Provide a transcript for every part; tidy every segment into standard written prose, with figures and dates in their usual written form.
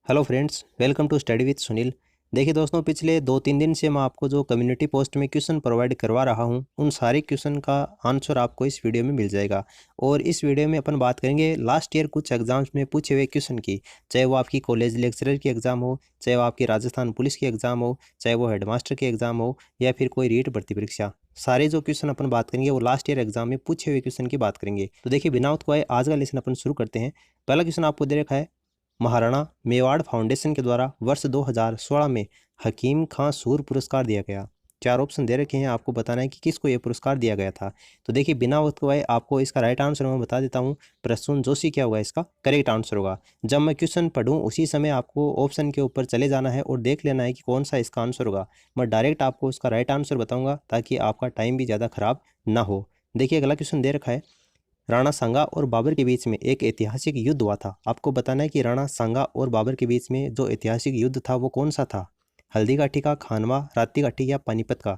Hello friends, welcome to study with Sunil. देखिए दोस्तों, पिछले 2-3 दिन से मैं आपको जो कम्युनिटी पोस्ट में क्वेश्चन प्रोवाइड करवा रहा हूं, उन सारे क्वेश्चन का आंसर आपको इस वीडियो में मिल जाएगा। और इस वीडियो में अपन बात करेंगे लास्ट ईयर कुछ एग्जाम्स में पूछे हुए क्वेश्चन की, चाहे वो आपकी कॉलेज लेक्चरर की एग्ज़ाम हो, चाहे वो आपकी राजस्थान पुलिस की एग्ज़ाम हो, चाहे वो हेडमास्टर की एग्ज़ाम हो, या फिर कोई रीट भर्ती परीक्षा। सारे जो क्वेश्चन अपन बात करेंगे वो लास्ट ईयर एग्जाम में पूछे हुए क्वेश्चन की बात करेंगे। तो देखिए, बिना उत्तकोए आज का लेसन अपन शुरू करते हैं। पहला क्वेश्चन आपको दे रखा है, महाराणा मेवाड़ फाउंडेशन के द्वारा वर्ष 2016 में हकीम खां सूर पुरस्कार दिया गया। चार ऑप्शन दे रखे हैं, आपको बताना है कि किसको ये पुरस्कार दिया गया था। तो देखिए, बिना वक्त गवाए आपको इसका राइट आंसर मैं बता देता हूँ। प्रसून जोशी क्या होगा, इसका करेक्ट आंसर होगा। जब मैं क्वेश्चन पढ़ूँ उसी समय आपको ऑप्शन के ऊपर चले जाना है और देख लेना है कि कौन सा इसका आंसर होगा। मैं डायरेक्ट आपको इसका राइट आंसर बताऊँगा ताकि आपका टाइम भी ज़्यादा खराब ना हो। देखिए, अगला क्वेश्चन दे रखा है, राणा सांगा और बाबर के बीच में एक ऐतिहासिक युद्ध हुआ था। आपको बताना है कि राणा सांगा और बाबर के बीच में जो ऐतिहासिक युद्ध था वो कौन सा था। हल्दी घाटी का, खानवा, राप्ती घाटी या पानीपत का।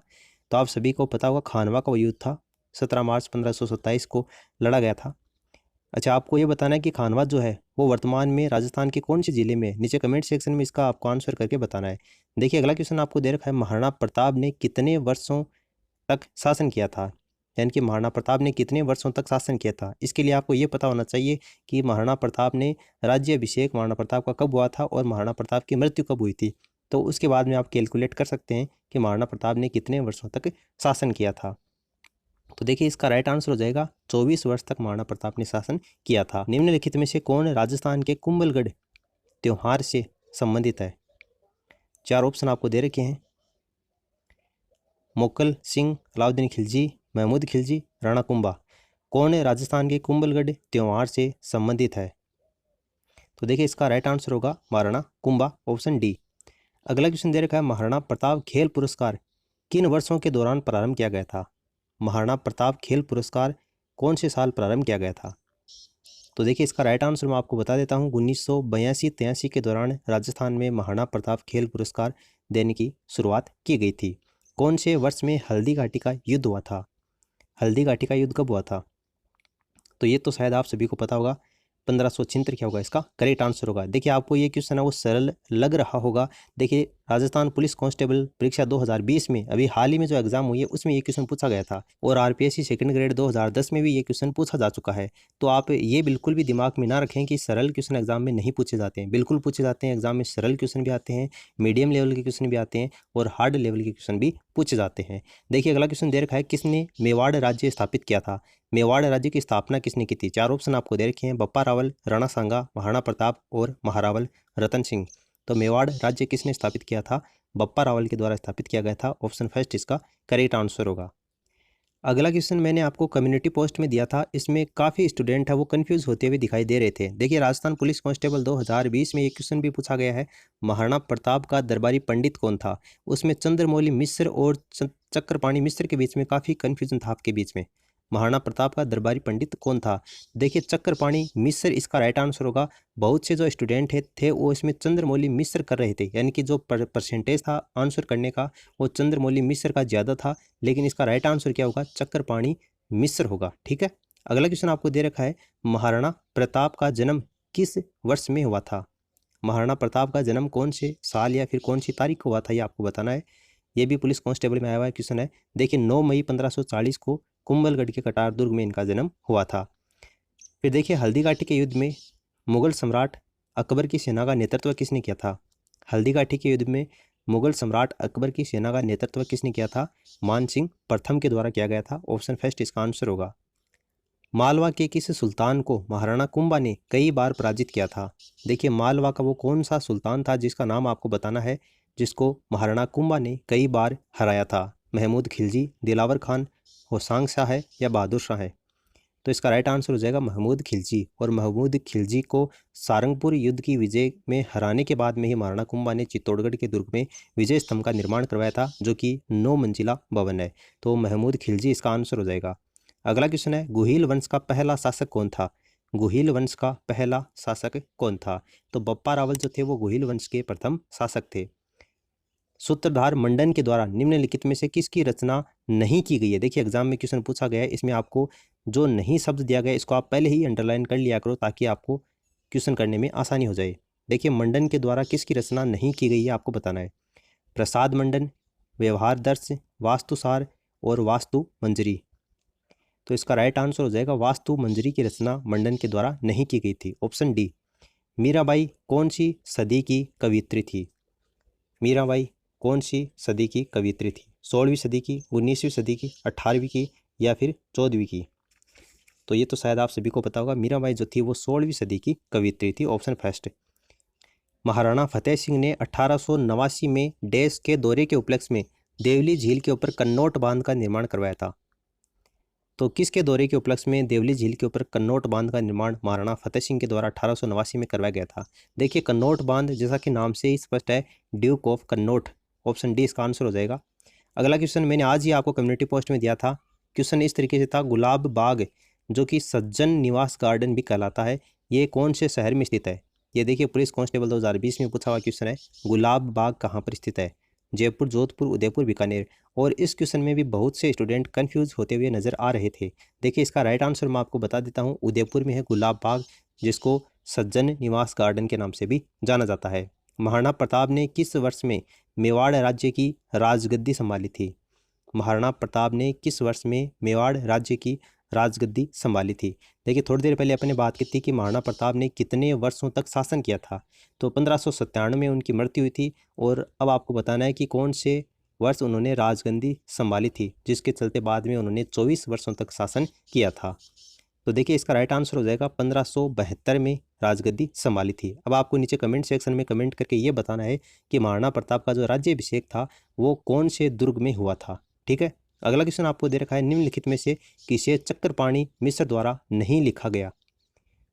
तो आप सभी को पता होगा, खानवा का वो युद्ध था, 17 मार्च 1527 को लड़ा गया था। अच्छा, आपको ये बताना है कि खानवा जो है वो वर्तमान में राजस्थान के कौन से जिले में है। नीचे कमेंट सेक्शन में इसका आपको आंसर करके बताना है। देखिए, अगला क्वेश्चन आपको दे रखा है, महाराणा प्रताप ने कितने वर्षों तक शासन किया था। यानी कि महाराणा प्रताप ने कितने वर्षों तक शासन किया था। इसके लिए आपको ये पता होना चाहिए कि महाराणा प्रताप ने राज्याभिषेक महाराणा प्रताप का कब हुआ था और महाराणा प्रताप की मृत्यु कब हुई थी। तो उसके बाद में आप कैलकुलेट कर सकते हैं कि महाराणा प्रताप ने कितने वर्षों तक शासन किया था। तो देखिए, इसका राइट आंसर हो जाएगा 24 वर्ष तक महाराणा प्रताप ने शासन किया था। निम्नलिखित में से कौन राजस्थान के कुंभलगढ़ त्योहार से संबंधित है। चार ऑप्शन आपको दे रखे हैं, मोकल सिंह, अलाउद्दीन खिलजी, महमूद खिलजी, राणा कुंभा। कौन है राजस्थान के कुंभलगढ़ त्योहार से संबंधित है। तो देखिए, इसका राइट आंसर होगा महाराणा कुंभा, ऑप्शन डी। अगला क्वेश्चन दे रखा है, महाराणा प्रताप खेल पुरस्कार किन वर्षों के दौरान प्रारंभ किया गया था। महाराणा प्रताप खेल पुरस्कार कौन से साल प्रारंभ किया गया था। तो देखिए, इसका राइट आंसर मैं आपको बता देता हूँ, 1982-83 के दौरान राजस्थान में महाराणा प्रताप खेल पुरस्कार देने की शुरुआत की गई थी। कौन से वर्ष में हल्दी घाटी का युद्ध हुआ था। हल्दी घाटी का युद्ध कब हुआ था। तो ये तो शायद आप सभी को पता होगा, 1576 क्या होगा, इसका करेक्ट आंसर होगा। देखिए, आपको ये क्वेश्चन है वो सरल लग रहा होगा। देखिए, राजस्थान पुलिस कांस्टेबल परीक्षा 2020 में अभी हाल ही में जो एग्जाम हुई है उसमें ये क्वेश्चन पूछा गया था, और आरपीएससी सेकंड ग्रेड 2010 में भी ये क्वेश्चन पूछा जा चुका है। तो आप ये बिल्कुल भी दिमाग में ना रखें कि सरल क्वेश्चन एग्जाम में नहीं पूछे जाते हैं। बिल्कुल पूछे जाते हैं, एग्जाम में सरल क्वेश्चन भी आते हैं, मीडियम लेवल के क्वेश्चन भी आते हैं, और हार्ड लेवल के क्वेश्चन भी पूछे जाते हैं। देखिए, अगला क्वेश्चन दे रखा है, किसने मेवाड़ राज्य स्थापित किया था। मेवाड़ राज्य की स्थापना किसने की थी। चार ऑप्शन आपको दे रखे हैं, बप्पा रावल, राणा सांगा, महाराणा प्रताप और महारावल रतन सिंह। तो मेवाड़ राज्य किसने स्थापित किया था। बप्पा रावल के द्वारा स्थापित किया गया था, ऑप्शन फर्स्ट इसका करेक्ट आंसर होगा। अगला क्वेश्चन मैंने आपको कम्युनिटी पोस्ट में दिया था, इसमें काफ़ी स्टूडेंट है वो कंफ्यूज होते हुए दिखाई दे रहे थे। देखिए, राजस्थान पुलिस कांस्टेबल 2020 में ये क्वेश्चन भी पूछा गया है, महाराणा प्रताप का दरबारी पंडित कौन था। उसमें चंद्रमौली मिश्र और चक्रपाणी मिश्र के बीच में काफ़ी कन्फ्यूजन था आपके बीच में। महाराणा प्रताप का दरबारी पंडित कौन था। देखिए, चक्रपाणी मिश्र इसका राइट आंसर होगा। बहुत से जो स्टूडेंट थे वो इसमें चंद्रमौली मिश्र कर रहे थे, यानी कि जो परसेंटेज था आंसर करने का वो चंद्रमौली मिश्र का ज़्यादा था, लेकिन इसका राइट आंसर क्या होगा, चक्रपाणी मिश्र होगा। ठीक है, अगला क्वेश्चन आपको दे रखा है, महाराणा प्रताप का जन्म किस वर्ष में हुआ था। महाराणा प्रताप का जन्म कौन से साल या फिर कौन सी तारीख को हुआ था, ये आपको बताना है। ये भी पुलिस कांस्टेबल में आया हुआ क्वेश्चन है। देखिए, 9 मई 1540 को कुंभलगढ़ के कटार दुर्ग में इनका जन्म हुआ था। फिर देखिए, हल्दी घाटी के युद्ध में मुगल सम्राट अकबर की सेना का नेतृत्व किसने किया था। हल्दी घाटी के युद्ध में मुगल सम्राट अकबर की सेना का नेतृत्व किसने किया था। मान सिंह प्रथम के द्वारा किया गया था, ऑप्शन फर्स्ट इसका आंसर होगा। मालवा के किस सुल्तान को महाराणा कुंभा ने कई बार पराजित किया था। देखिए, मालवा का वो कौन सा सुल्तान था जिसका नाम आपको बताना है, जिसको महाराणा कुंभा ने कई बार हराया था। महमूद खिलजी, दिलावर खान, होसांग शाह है या बहादुर शाह है। तो इसका राइट आंसर हो जाएगा महमूद खिलजी। और महमूद खिलजी को सारंगपुर युद्ध की विजय में हराने के बाद में ही महाराणा कुंभा ने चित्तौड़गढ़ के दुर्ग में विजय स्तंभ का निर्माण करवाया था, जो कि 9 मंजिला भवन है। तो महमूद खिलजी इसका आंसर हो जाएगा। अगला क्वेश्चन है, गुहिल वंश का पहला शासक कौन था। गुहिल वंश का पहला शासक कौन था। तो बप्पा रावल जो थे वो गुहिल वंश के प्रथम शासक थे। सूत्रधार मंडन के द्वारा निम्नलिखित में से किसकी रचना नहीं की गई है। देखिए, एग्जाम में क्वेश्चन पूछा गया है, इसमें आपको जो नहीं शब्द दिया गया इसको आप पहले ही अंडरलाइन कर लिया करो ताकि आपको क्वेश्चन करने में आसानी हो जाए। देखिए मंडन के द्वारा किसकी रचना नहीं की गई है आपको बताना है। प्रसाद मंडन, व्यवहार दर्श, वास्तुसार और वास्तु मंजरी। तो इसका राइट आंसर हो जाएगा वास्तु मंजरी की रचना मंडन के द्वारा नहीं की गई थी, ऑप्शन डी। मीराबाई कौन सी सदी की कवियत्री थी? मीराबाई कौन सी सदी की कवियत्री थी? 16वीं सदी की, 19वीं सदी की, 18वीं की या फिर 14वीं की? तो ये तो शायद आप सभी को पता होगा, मीराबाई जो थी वो 16वीं सदी की कवियत्री थी, ऑप्शन फर्स्ट। महाराणा फतेह सिंह ने 1889 में डैश के दौरे के उपलक्ष्य में देवली झील के ऊपर कन्नौट बांध का निर्माण करवाया था? तो किसके दौरे के उपलक्ष्य में देवली झील के ऊपर कन्नौट बांध का निर्माण महाराणा फतेह सिंह के द्वारा 1889 में करवाया गया था? देखिए कन्नौट बांध जैसा कि नाम से ही स्पष्ट है, ड्यूक ऑफ कन्नौट, ऑप्शन डी इसका आंसर हो जाएगा। अगला क्वेश्चन मैंने आज ही आपको कम्युनिटी पोस्ट में दिया था। क्वेश्चन इस तरीके से था, गुलाब बाग जो कि सज्जन निवास गार्डन भी कहलाता है, ये कौन से शहर में स्थित है? ये देखिए पुलिस कांस्टेबल 2020 में पूछा हुआ क्वेश्चन है, गुलाब बाग कहाँ पर स्थित है? जयपुर, जोधपुर, उदयपुर, बीकानेर। और इस क्वेश्चन में भी बहुत से स्टूडेंट कंफ्यूज होते हुए नजर आ रहे थे। देखिए इसका राइट आंसर मैं आपको बता देता हूँ, उदयपुर में है गुलाब बाग, जिसको सज्जन निवास गार्डन के नाम से भी जाना जाता है। महाराणा प्रताप ने किस वर्ष में मेवाड़ राज्य की राजगद्दी संभाली थी? महाराणा प्रताप ने किस वर्ष में मेवाड़ राज्य की राजगद्दी संभाली थी? देखिए थोड़ी देर पहले अपने बात की थी कि महाराणा प्रताप ने कितने वर्षों तक शासन किया था, तो 1597 में उनकी मृत्यु हुई थी। और अब आपको बताना है कि कौन से वर्ष उन्होंने राजगद्दी संभाली थी, जिसके चलते बाद में उन्होंने 24 वर्षों तक शासन किया था। तो देखिए इसका राइट आंसर हो जाएगा 1572 में राजगद्दी संभाली थी। अब आपको नीचे कमेंट सेक्शन में कमेंट करके ये बताना है कि महाराणा प्रताप का जो राज्याभिषेक था वो कौन से दुर्ग में हुआ था। ठीक है, अगला क्वेश्चन आपको दे रखा है, निम्नलिखित में से किसे चक्रपाणी मिश्र द्वारा नहीं लिखा गया?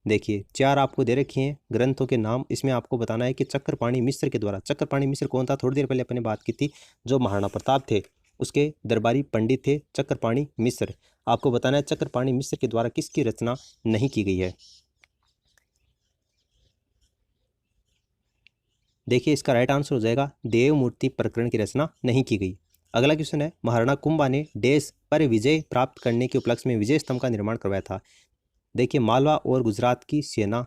देखिए 4 आपको दे रखे हैं ग्रंथों के नाम, इसमें आपको बताना है कि चक्रपाणी मिश्र के द्वारा। चक्रपाणी मिश्र कौन था? थोड़ी देर पहले अपने बात की थी, जो महाराणा प्रताप थे उसके दरबारी पंडित थे चक्रपाणी मिश्र। आपको बताना है चक्रपाणी मिश्र के द्वारा किसकी रचना नहीं की गई है। देखिए इसका राइट आंसर हो जाएगा देव मूर्ति प्रकरण की रचना नहीं की गई। अगला क्वेश्चन है, महाराणा कुंभा ने देश पर विजय प्राप्त करने के उपलक्ष्य में विजय स्तंभ का निर्माण करवाया था? देखिए मालवा और गुजरात की सेना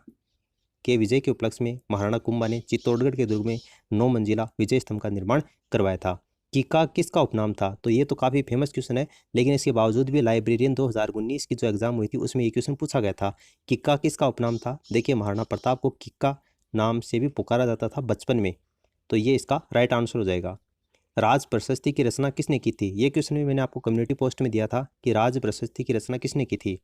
के विजय के उपलक्ष्य में महाराणा कुंभा ने चित्तौड़गढ़ के दुर्ग में 9 मंजिला विजय स्तंभ का निर्माण करवाया था। किक्का किसका उपनाम था? तो ये तो काफ़ी फेमस क्वेश्चन है, लेकिन इसके बावजूद भी लाइब्रेरियन 2019 की जो एग्जाम हुई थी उसमें ये क्वेश्चन पूछा गया था, किक्का किसका उपनाम था? देखिए महाराणा प्रताप को किक्का नाम से भी पुकारा जाता था बचपन में, तो ये इसका राइट आंसर हो जाएगा। राज प्रशस्ति की रचना किसने की थी? ये क्वेश्चन भी मैंने आपको कम्युनिटी पोस्ट में दिया था कि राज प्रशस्ति की रचना किसने की थी,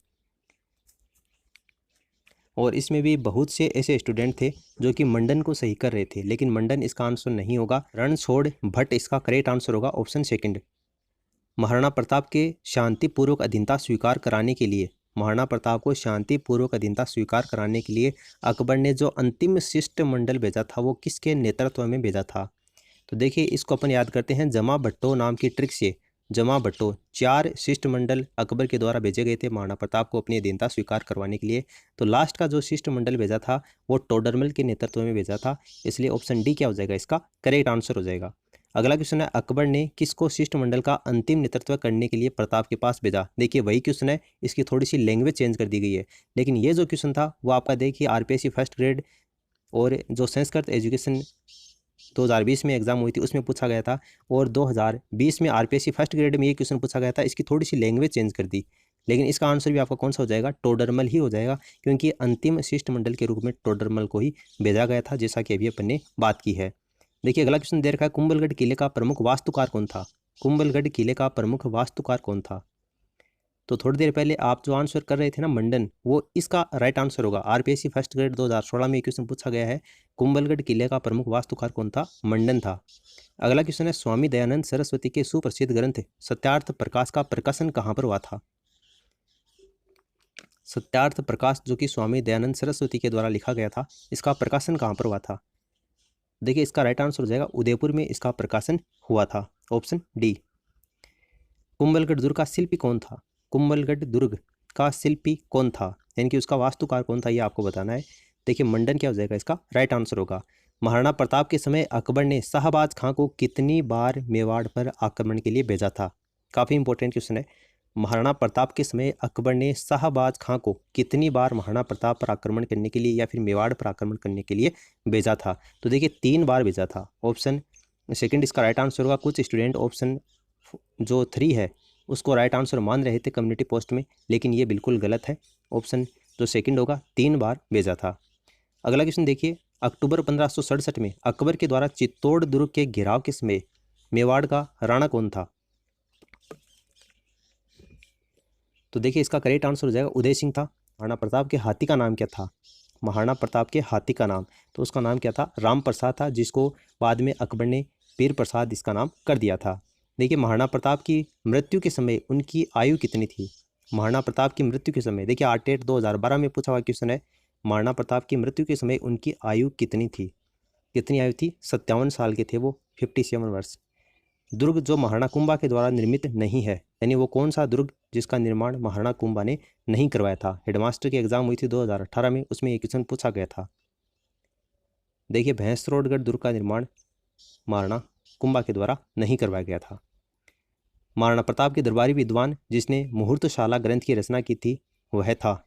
और इसमें भी बहुत से ऐसे स्टूडेंट थे जो कि मंडन को सही कर रहे थे, लेकिन मंडन इसका आंसर नहीं होगा, रणछोड़ भट्ट इसका करेक्ट आंसर होगा, ऑप्शन सेकंड। महाराणा प्रताप के शांतिपूर्वक अधीनता स्वीकार कराने के लिए, महाराणा प्रताप को शांतिपूर्वक अधीनता स्वीकार कराने के लिए अकबर ने जो अंतिम शिष्टमंडल भेजा था वो किसके नेतृत्व में भेजा था? तो देखिए इसको अपन याद करते हैं जमा भट्टो नाम की ट्रिक से। जमा भट्टो 4 शिष्टमंडल अकबर के द्वारा भेजे गए थे महाराणा प्रताप को अपनी अधीनता स्वीकार करवाने के लिए, तो लास्ट का जो शिष्टमंडल भेजा था वो टोडरमल के नेतृत्व में भेजा था, इसलिए ऑप्शन डी क्या हो जाएगा, इसका करेक्ट आंसर हो जाएगा। अगला क्वेश्चन है, अकबर ने किसको शिष्टमंडल का अंतिम नेतृत्व करने के लिए प्रताप के पास भेजा? देखिए वही क्वेश्चन है, इसकी थोड़ी सी लैंग्वेज चेंज कर दी गई है, लेकिन ये जो क्वेश्चन था वो आपका देखिए आरपीएससी फर्स्ट ग्रेड और जो संस्कृत एजुकेशन 2020 में एग्जाम हुई थी उसमें पूछा गया था, और 2020 में आरपीएससी फर्स्ट ग्रेड में ये क्वेश्चन पूछा गया था, इसकी थोड़ी सी लैंग्वेज चेंज कर दी, लेकिन इसका आंसर भी आपका कौन सा हो जाएगा, टोडरमल ही हो जाएगा, क्योंकि अंतिम शिष्टमंडल के रूप में टोडरमल को ही भेजा गया था, जैसा कि अभी अपन ने बात की है। देखिए अगला क्वेश्चन दे रखा है, कुंभलगढ़ किले का प्रमुख वास्तुकार कौन था? कुंभलगढ़ किले का प्रमुख वास्तुकार कौन था? तो थोड़ी देर पहले आप जो आंसर कर रहे थे ना मंडन, वो इसका राइट आंसर होगा। आरपीएससी फर्स्ट ग्रेड 2016 में क्वेश्चन पूछा गया है, कुंभलगढ़ किले का प्रमुख वास्तुकार कौन था? मंडन था। अगला क्वेश्चन है, स्वामी दयानंद सरस्वती के सुप्रसिद्ध ग्रंथ सत्यार्थ प्रकाश का प्रकाशन कहाँ पर हुआ था? सत्यार्थ प्रकाश जो कि स्वामी दयानंद सरस्वती के द्वारा लिखा गया था, इसका प्रकाशन कहाँ पर हुआ था? देखिए इसका राइट आंसर हो जाएगा उदयपुर में इसका प्रकाशन हुआ था, ऑप्शन डी। कुंभलगढ़ दुर्ग का शिल्पी कौन था? कुंभलगढ़ दुर्ग का शिल्पी कौन था, यानी कि उसका वास्तुकार कौन था, ये आपको बताना है। देखिए मंडन क्या हो जाएगा, इसका राइट आंसर होगा। महाराणा प्रताप के समय अकबर ने शाहबाज खां को कितनी बार मेवाड़ पर आक्रमण के लिए भेजा था? काफ़ी इंपॉर्टेंट क्वेश्चन है। महाराणा प्रताप के समय अकबर ने शाहबाज खां को कितनी बार महाराणा प्रताप पर आक्रमण करने के लिए या फिर मेवाड़ पर आक्रमण करने के लिए भेजा था? तो देखिए 3 बार भेजा था। ऑप्शन सेकंड इसका राइट आंसर होगा। कुछ स्टूडेंट ऑप्शन जो 3 है उसको राइट आंसर मान रहे थे कम्युनिटी पोस्ट में, लेकिन ये बिल्कुल गलत है। ऑप्शन जो सेकंड होगा 3 बार भेजा था। अगला क्वेश्चन देखिए, अक्टूबर 1567 में अकबर के द्वारा चित्तौड़ दुर्ग के घेराव के समय मेवाड़ का राणा कौन था? तो देखिए इसका करेक्ट आंसर हो जाएगा उदय सिंह था। महाराणा प्रताप के हाथी का नाम क्या था? महाराणा प्रताप के हाथी का नाम, तो उसका नाम क्या था? राम प्रसाद था, जिसको बाद में अकबर ने पीर प्रसाद इसका नाम कर दिया था। देखिए महाराणा प्रताप की मृत्यु के समय उनकी आयु कितनी थी? महाराणा प्रताप की मृत्यु के समय, देखिए 8 2012 में पूछा हुआ क्वेश्चन है। महाराणा प्रताप की मृत्यु के समय उनकी आयु कितनी थी? कितनी आयु थी? 57 साल के थे वो, 57 वर्ष। दुर्ग जो महाराणा कुंभा के द्वारा निर्मित नहीं है, यानी वो कौन सा दुर्ग जिसका निर्माण महाराणा कुंभा ने नहीं करवाया था? हेडमास्टर की एग्जाम हुई थी 2018 में, उसमें ये क्वेश्चन पूछा गया था। देखिए भैंसरोडगढ़ दुर्ग का निर्माण महाराणा कुंभा के द्वारा नहीं करवाया गया था। महाराणा प्रताप के दरबारी विद्वान जिसने मुहूर्तशाला ग्रंथ की रचना की थी वह था?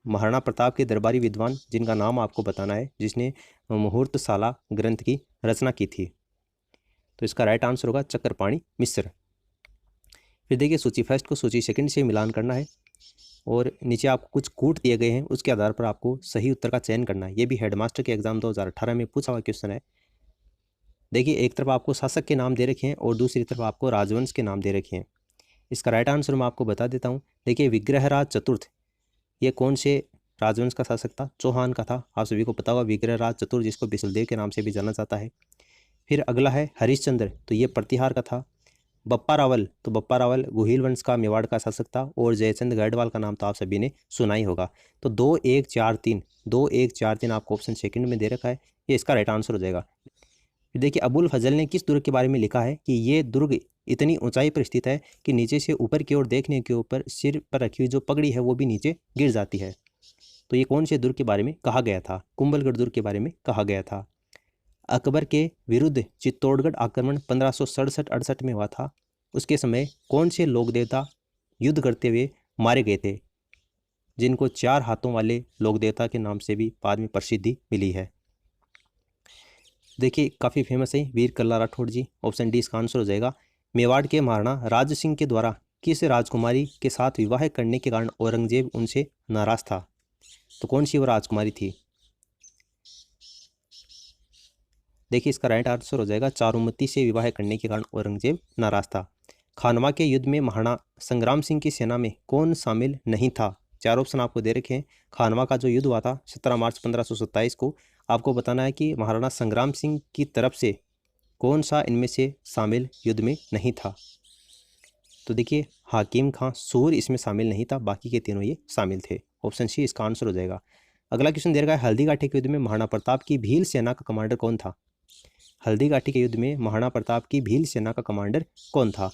महाराणा प्रताप के दरबारी विद्वान जिनका नाम आपको बताना है, जिसने मुहूर्तशाला ग्रंथ की रचना की थी, तो इसका राइट आंसर होगा चक्रपाणि मिश्र। फिर देखिए सूची फर्स्ट को सूची सेकंड से मिलान करना है और नीचे आपको कुछ कूट दिए गए हैं, उसके आधार पर आपको सही उत्तर का चयन करना है। ये भी हेडमास्टर के एग्जाम 2018 में पूछा हुआ क्वेश्चन है। देखिए एक तरफ आपको शासक के नाम दे रखे हैं और दूसरी तरफ आपको राजवंश के नाम दे रखे हैं। इसका राइट आंसर मैं आपको बता देता हूँ। देखिए विग्रहराज चतुर्थ ये कौन से राजवंश का शासक था? चौहान का था। आप सभी को पता होगा विग्रहराज चतुर्थ, जिसको बिसलदेव के नाम से भी जाना जाता है। फिर अगला है हरिश्चंद्र, तो ये प्रतिहार का था। बप्पा रावल, तो बप्पा रावल गुहिल वंश का मेवाड़ का शासक था। और जयचंद गढ़वाल का नाम तो आप सभी ने सुना ही होगा। तो 2 1 4 3 2 1 4 3 आपको ऑप्शन सेकंड में दे रखा है, ये इसका राइट आंसर हो जाएगा। फिर देखिए अबुल फजल ने किस दुर्ग के बारे में लिखा है कि ये दुर्ग इतनी ऊंचाई पर स्थित है कि नीचे से ऊपर की ओर देखने के ऊपर सिर पर रखी हुई जो पगड़ी है वो भी नीचे गिर जाती है। तो ये कौन से दुर्ग के बारे में कहा गया था? कुंभलगढ़ दुर्ग के बारे में कहा गया था। अकबर के विरुद्ध चित्तौड़गढ़ आक्रमण 1567-68 में हुआ था। उसके समय कौन से लोक देवता युद्ध करते हुए मारे गए थे, जिनको 4 हाथों वाले लोक देवता के नाम से भी बाद में प्रसिद्धि मिली है? देखिए काफ़ी फेमस है वीर कल्ला राठौड़ जी। ऑप्शन डी इसका आंसर हो जाएगा। मेवाड़ के महाराणा राज सिंह के द्वारा किस राजकुमारी के साथ विवाह करने के कारण औरंगजेब उनसे नाराज था? तो कौन सी वो राजकुमारी थी? देखिए इसका राइट आंसर हो जाएगा चारुमती से विवाह करने के कारण औरंगजेब नाराज था। खानवा के युद्ध में महाराणा संग्राम सिंह की सेना में कौन शामिल नहीं था? 4 ऑप्शन आपको दे रखे हैं। खानवा का जो युद्ध हुआ था 17 मार्च 1527 को, आपको बताना है कि महाराणा संग्राम सिंह की तरफ से कौन सा इनमें से शामिल युद्ध में नहीं था? तो देखिए हाकिम खां सूर इसमें शामिल नहीं था, बाकी के तीनों ये शामिल थे। ऑप्शन सी इसका आंसर हो जाएगा। अगला क्वेश्चन दे रखा है हल्दीघाटी के युद्ध में महाराणा प्रताप की भील सेना का कमांडर कौन था? हल्दीघाटी के युद्ध में महाराणा प्रताप की भील सेना का कमांडर कौन था?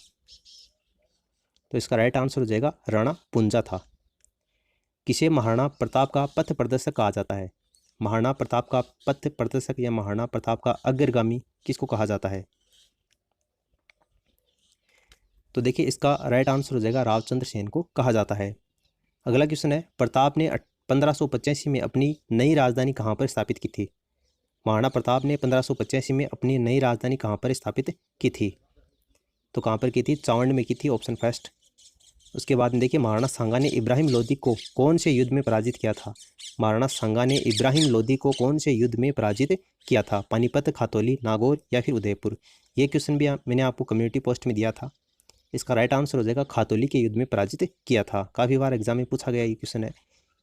तो इसका राइट आंसर हो जाएगा राणा पुंजा था। किसे महाराणा प्रताप का पथ प्रदर्शक कहा जाता है? महाराणा प्रताप का पथ प्रदर्शक या महाराणा प्रताप का अग्रगामी किसको कहा जाता है? तो देखिए इसका राइट आंसर हो जाएगा रावचंद्र सेन को कहा जाता है। अगला क्वेश्चन है प्रताप ने 1585 में अपनी नई राजधानी कहाँ पर स्थापित की थी? महाराणा प्रताप ने 1585 में अपनी नई राजधानी कहाँ पर स्थापित की थी? तो कहाँ पर की थी? चावंड में की थी, ऑप्शन फर्स्ट। उसके बाद में देखिए महाराणा सांगा ने इब्राहिम लोदी को कौन से युद्ध में पराजित किया था? महाराणा सांगा ने इब्राहिम लोदी को कौन से युद्ध में पराजित किया था? पानीपत, खातौली, नागौर या फिर उदयपुर? ये क्वेश्चन भी मैंने आपको कम्युनिटी पोस्ट में दिया था। इसका राइट आंसर हो जाएगा खातौली के युद्ध में पराजित किया था। काफ़ी बार एग्जाम में पूछा गया ये क्वेश्चन है।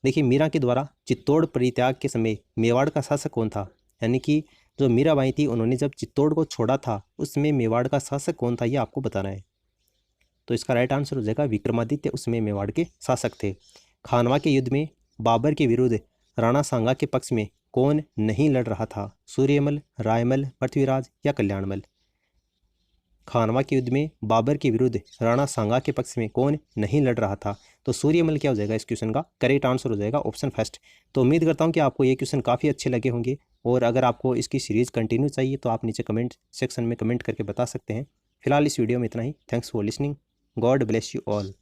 देखिए मीरा के द्वारा चित्तौड़ परित्याग के समय मेवाड़ का शासक कौन था? यानी कि जो मीराबाई थी उन्होंने जब चित्तौड़ को छोड़ा था उसमें मेवाड़ का शासक कौन था, ये आपको बताना है। तो इसका राइट आंसर हो जाएगा विक्रमादित्य उसमें मेवाड़ के शासक थे। खानवा के युद्ध में बाबर के विरुद्ध राणा सांगा के पक्ष में कौन नहीं लड़ रहा था? सूर्यमल, रायमल, पृथ्वीराज या कल्याणमल? खानवा के युद्ध में बाबर के विरुद्ध राणा सांगा के पक्ष में कौन नहीं लड़ रहा था? तो सूर्यमल क्या हो जाएगा इस क्वेश्चन का करेक्ट आंसर हो जाएगा, ऑप्शन फर्स्ट। तो उम्मीद करता हूं कि आपको ये क्वेश्चन काफ़ी अच्छे लगे होंगे और अगर आपको इसकी सीरीज़ कंटिन्यू चाहिए तो आप नीचे कमेंट सेक्शन में कमेंट करके बता सकते हैं। फिलहाल इस वीडियो में इतना ही। Thanks for listening. God bless you all.